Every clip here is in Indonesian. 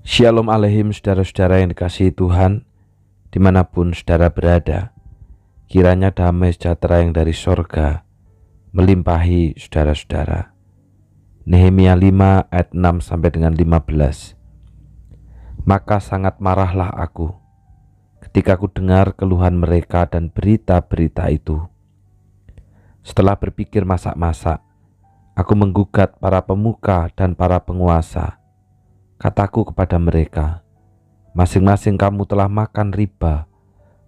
Shalom Aleihim saudara-saudara yang dikasihi Tuhan, dimanapun saudara berada. Kiranya damai sejahtera yang dari sorga melimpahi saudara-saudara. Nehemia 5 ayat 6 sampai dengan 15. Maka sangat marahlah aku ketika ku dengar keluhan mereka dan berita-berita itu. Setelah berpikir masak-masak, aku menggugat para pemuka dan para penguasa. Kataku kepada mereka, masing-masing kamu telah makan riba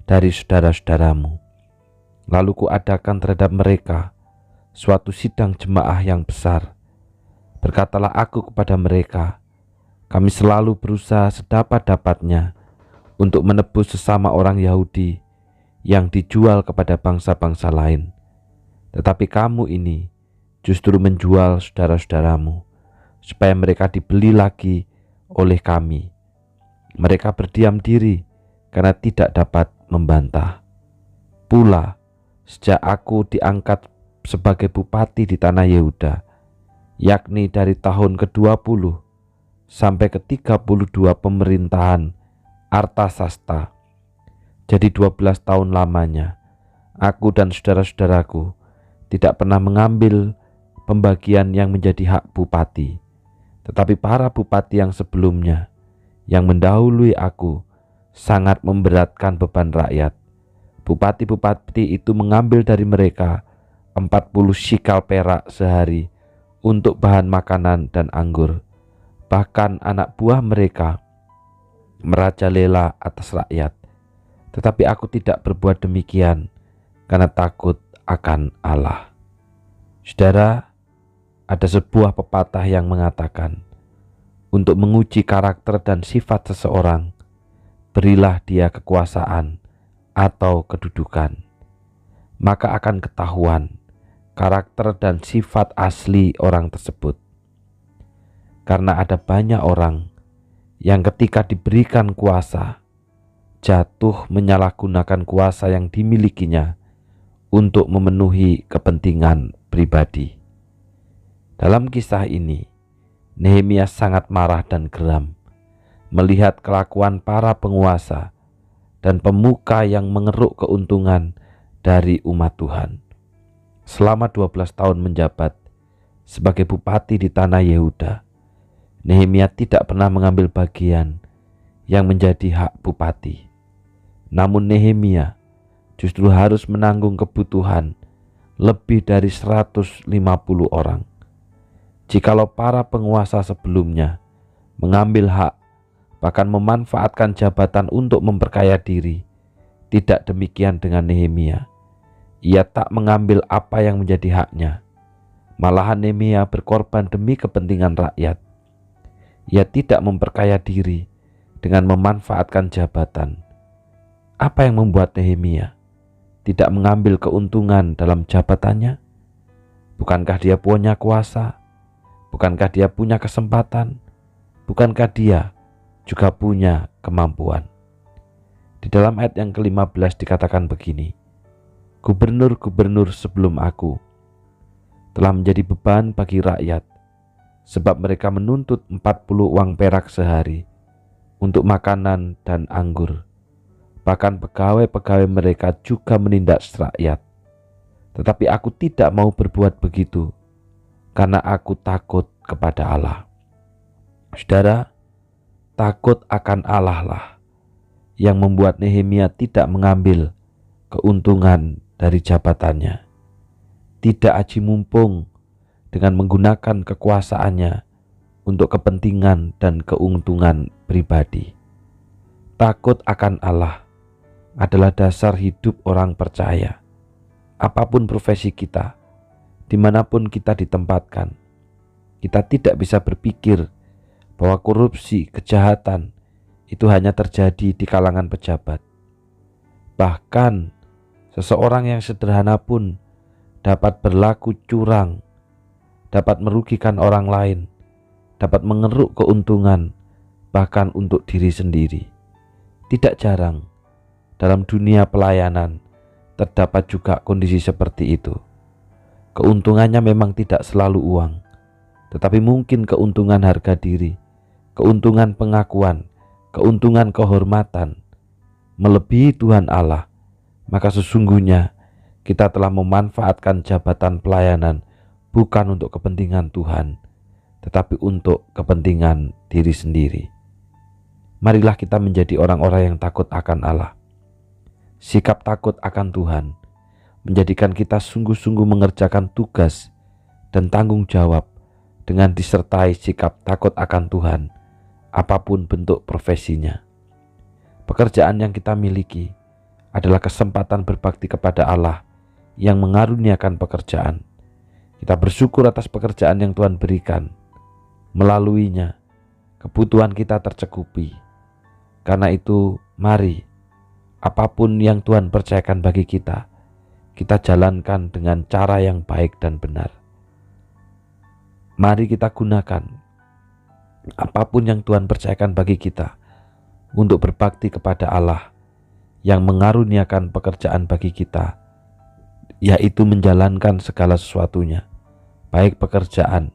dari saudara-saudaramu. Lalu kuadakan terhadap mereka suatu sidang jemaah yang besar. Berkatalah aku kepada mereka, kami selalu berusaha sedapat-dapatnya untuk menebus sesama orang Yahudi yang dijual kepada bangsa-bangsa lain. Tetapi kamu ini justru menjual saudara-saudaramu, supaya mereka dibeli lagi oleh kami. Mereka berdiam diri karena tidak dapat membantah. Pula sejak aku diangkat sebagai bupati di tanah Yehuda, yakni dari tahun ke-20 sampai ke-32 pemerintahan Artasasta, jadi 12 tahun lamanya, aku dan saudara-saudaraku tidak pernah mengambil pembagian yang menjadi hak bupati. Tetapi para bupati yang sebelumnya, yang mendahului aku, sangat memberatkan beban rakyat. Bupati-bupati itu mengambil dari mereka 40 shikal perak sehari untuk bahan makanan dan anggur. Bahkan anak buah mereka merajalela atas rakyat. Tetapi aku tidak berbuat demikian karena takut akan Allah. Saudara, ada sebuah pepatah yang mengatakan, untuk menguji karakter dan sifat seseorang, berilah dia kekuasaan atau kedudukan. Maka akan ketahuan karakter dan sifat asli orang tersebut. Karena ada banyak orang yang ketika diberikan kuasa, jatuh menyalahgunakan kuasa yang dimilikinya untuk memenuhi kepentingan pribadi. Dalam kisah ini, Nehemia sangat marah dan geram melihat kelakuan para penguasa dan pemuka yang mengeruk keuntungan dari umat Tuhan. Selama 12 tahun menjabat sebagai bupati di tanah Yehuda, Nehemia tidak pernah mengambil bagian yang menjadi hak bupati. Namun Nehemia justru harus menanggung kebutuhan lebih dari 150 orang. Jikalau para penguasa sebelumnya mengambil hak, bahkan memanfaatkan jabatan untuk memperkaya diri, tidak demikian dengan Nehemia. Ia tak mengambil apa yang menjadi haknya. Malahan Nehemia berkorban demi kepentingan rakyat. Ia tidak memperkaya diri dengan memanfaatkan jabatan. Apa yang membuat Nehemia tidak mengambil keuntungan dalam jabatannya? Bukankah dia punya kuasa? Bukankah dia punya kesempatan? Bukankah dia juga punya kemampuan? Di dalam ayat yang ke-15 dikatakan begini, gubernur-gubernur sebelum aku telah menjadi beban bagi rakyat, sebab mereka menuntut 40 uang perak sehari untuk makanan dan anggur. Bahkan pegawai-pegawai mereka juga menindas rakyat. Tetapi aku tidak mau berbuat begitu, karena aku takut kepada Allah. Saudara, takut akan Allah lah yang membuat Nehemia tidak mengambil keuntungan dari jabatannya. Tidak aji mumpung dengan menggunakan kekuasaannya untuk kepentingan dan keuntungan pribadi. Takut akan Allah adalah dasar hidup orang percaya. Apapun profesi kita, dimanapun kita ditempatkan, kita tidak bisa berpikir bahwa korupsi, kejahatan itu hanya terjadi di kalangan pejabat. Bahkan seseorang yang sederhana pun dapat berlaku curang, dapat merugikan orang lain, dapat mengeruk keuntungan bahkan untuk diri sendiri. Tidak jarang dalam dunia pelayanan terdapat juga kondisi seperti itu. Keuntungannya memang tidak selalu uang, tetapi mungkin keuntungan harga diri, keuntungan pengakuan, keuntungan kehormatan, melebihi Tuhan Allah, maka sesungguhnya kita telah memanfaatkan jabatan pelayanan bukan untuk kepentingan Tuhan, tetapi untuk kepentingan diri sendiri. Marilah kita menjadi orang-orang yang takut akan Allah. Sikap takut akan Tuhan menjadikan kita sungguh-sungguh mengerjakan tugas dan tanggung jawab dengan disertai sikap takut akan Tuhan, apapun bentuk profesinya. Pekerjaan yang kita miliki adalah kesempatan berbakti kepada Allah yang mengaruniakan pekerjaan. Kita bersyukur atas pekerjaan yang Tuhan berikan. Melaluinya, kebutuhan kita tercukupi. Karena itu, mari, apapun yang Tuhan percayakan bagi kita jalankan dengan cara yang baik dan benar. Mari kita gunakan apapun yang Tuhan percayakan bagi kita untuk berbakti kepada Allah yang mengaruniakan pekerjaan bagi kita, yaitu menjalankan segala sesuatunya, baik pekerjaan,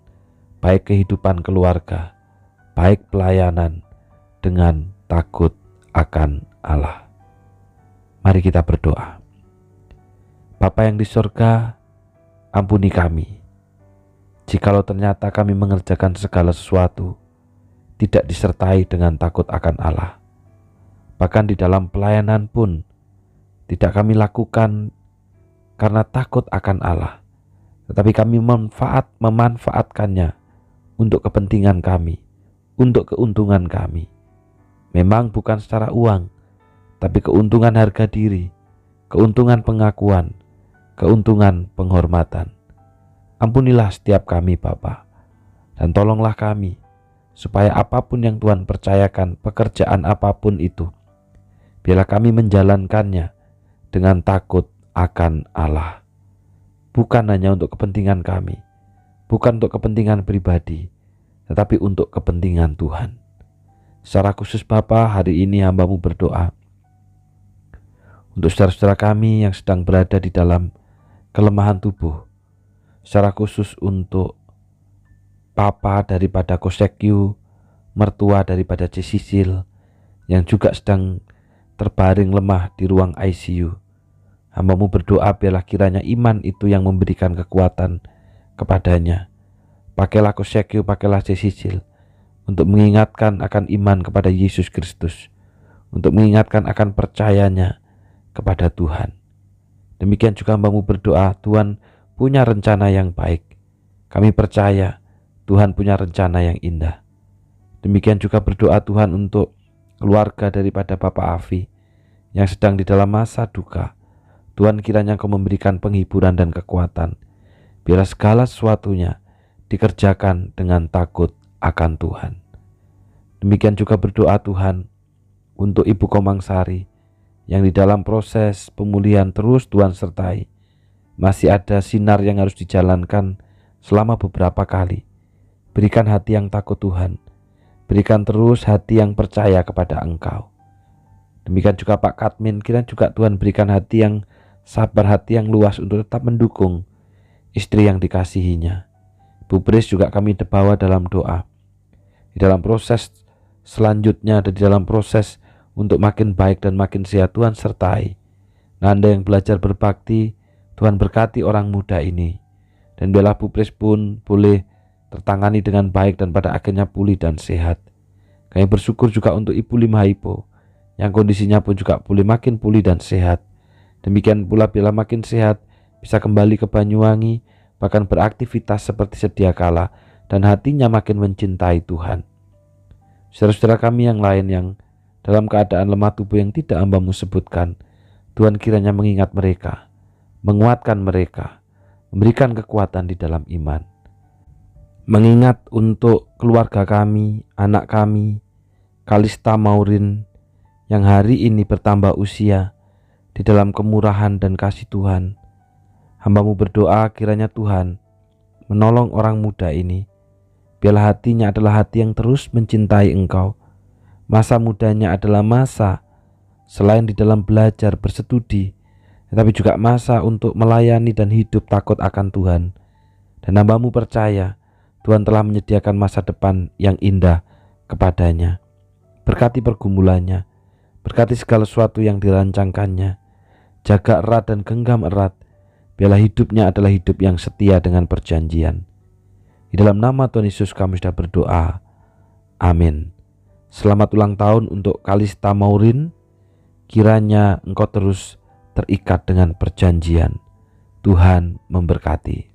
baik kehidupan keluarga, baik pelayanan, dengan takut akan Allah. Mari kita berdoa. Bapa yang di surga, ampuni kami jikalau ternyata kami mengerjakan segala sesuatu tidak disertai dengan takut akan Allah. Bahkan di dalam pelayanan pun tidak kami lakukan karena takut akan Allah, tetapi kami memanfaatkannya untuk kepentingan kami, untuk keuntungan kami. Memang bukan secara uang, tapi keuntungan harga diri, keuntungan pengakuan, keuntungan penghormatan. Ampunilah setiap kami Bapa, dan tolonglah kami supaya apapun yang Tuhan percayakan, pekerjaan apapun itu, biarlah kami menjalankannya dengan takut akan Allah. Bukan hanya untuk kepentingan kami, bukan untuk kepentingan pribadi, tetapi untuk kepentingan Tuhan. Secara khusus Bapa, hari ini hamba-Mu berdoa untuk saudara-saudara kami yang sedang berada di dalam kelemahan tubuh. Secara khusus untuk papa daripada Kosekyu, mertua daripada Cesisil yang juga sedang terbaring lemah di ruang ICU. Hamba-Mu berdoa biarlah kiranya iman itu yang memberikan kekuatan kepadanya. Pakailah Kosekyu, pakailah Cesisil untuk mengingatkan akan iman kepada Yesus Kristus, untuk mengingatkan akan percayanya kepada Tuhan. Demikian juga hamba-Mu berdoa, Tuhan punya rencana yang baik. Kami percaya Tuhan punya rencana yang indah. Demikian juga berdoa Tuhan untuk keluarga daripada Bapak Afi yang sedang di dalam masa duka. Tuhan kiranya Engkau memberikan penghiburan dan kekuatan. Biarlah segala sesuatunya dikerjakan dengan takut akan Tuhan. Demikian juga berdoa Tuhan untuk Ibu Komangsari yang di dalam proses pemulihan terus Tuhan sertai. Masih ada sinar yang harus dijalankan selama beberapa kali. Berikan hati yang takut Tuhan. Berikan terus hati yang percaya kepada Engkau. Demikian juga Pak Katmin, kiranya juga Tuhan berikan hati yang sabar, hati yang luas untuk tetap mendukung istri yang dikasihinya. Bu Bris juga kami bawa dalam doa. Di dalam proses selanjutnya dan di dalam proses untuk makin baik dan makin sehat, Tuhan sertai. Nanda yang belajar berbakti, Tuhan berkati orang muda ini. Dan biarlah Bu Bris pun boleh tertangani dengan baik dan pada akhirnya pulih dan sehat. Kami bersyukur juga untuk Ibu Limhaipo yang kondisinya pun juga boleh makin pulih dan sehat. Demikian pula bila makin sehat bisa kembali ke Banyuwangi, bahkan beraktivitas seperti sedia kala dan hatinya makin mencintai Tuhan. Saudara-saudara kami yang lain yang dalam keadaan lemah tubuh yang tidak hamba-Mu sebutkan, Tuhan kiranya mengingat mereka, menguatkan mereka, memberikan kekuatan di dalam iman. Mengingat untuk keluarga kami, anak kami, Kalista Maurin yang hari ini bertambah usia di dalam kemurahan dan kasih Tuhan. Hamba-Mu berdoa kiranya Tuhan menolong orang muda ini. Biarlah hatinya adalah hati yang terus mencintai Engkau. Masa mudanya adalah masa selain di dalam belajar berstudi, tetapi juga masa untuk melayani dan hidup takut akan Tuhan. Dan hamba-Mu percaya Tuhan telah menyediakan masa depan yang indah kepadanya. Berkati pergumulannya, berkati segala sesuatu yang dirancangkannya. Jaga erat dan genggam erat, biarlah hidupnya adalah hidup yang setia dengan perjanjian. Di dalam nama Tuhan Yesus kami sudah berdoa. Amin. Selamat ulang tahun untuk Kalista Maurin. Kiranya engkau terus terikat dengan perjanjian. Tuhan memberkati.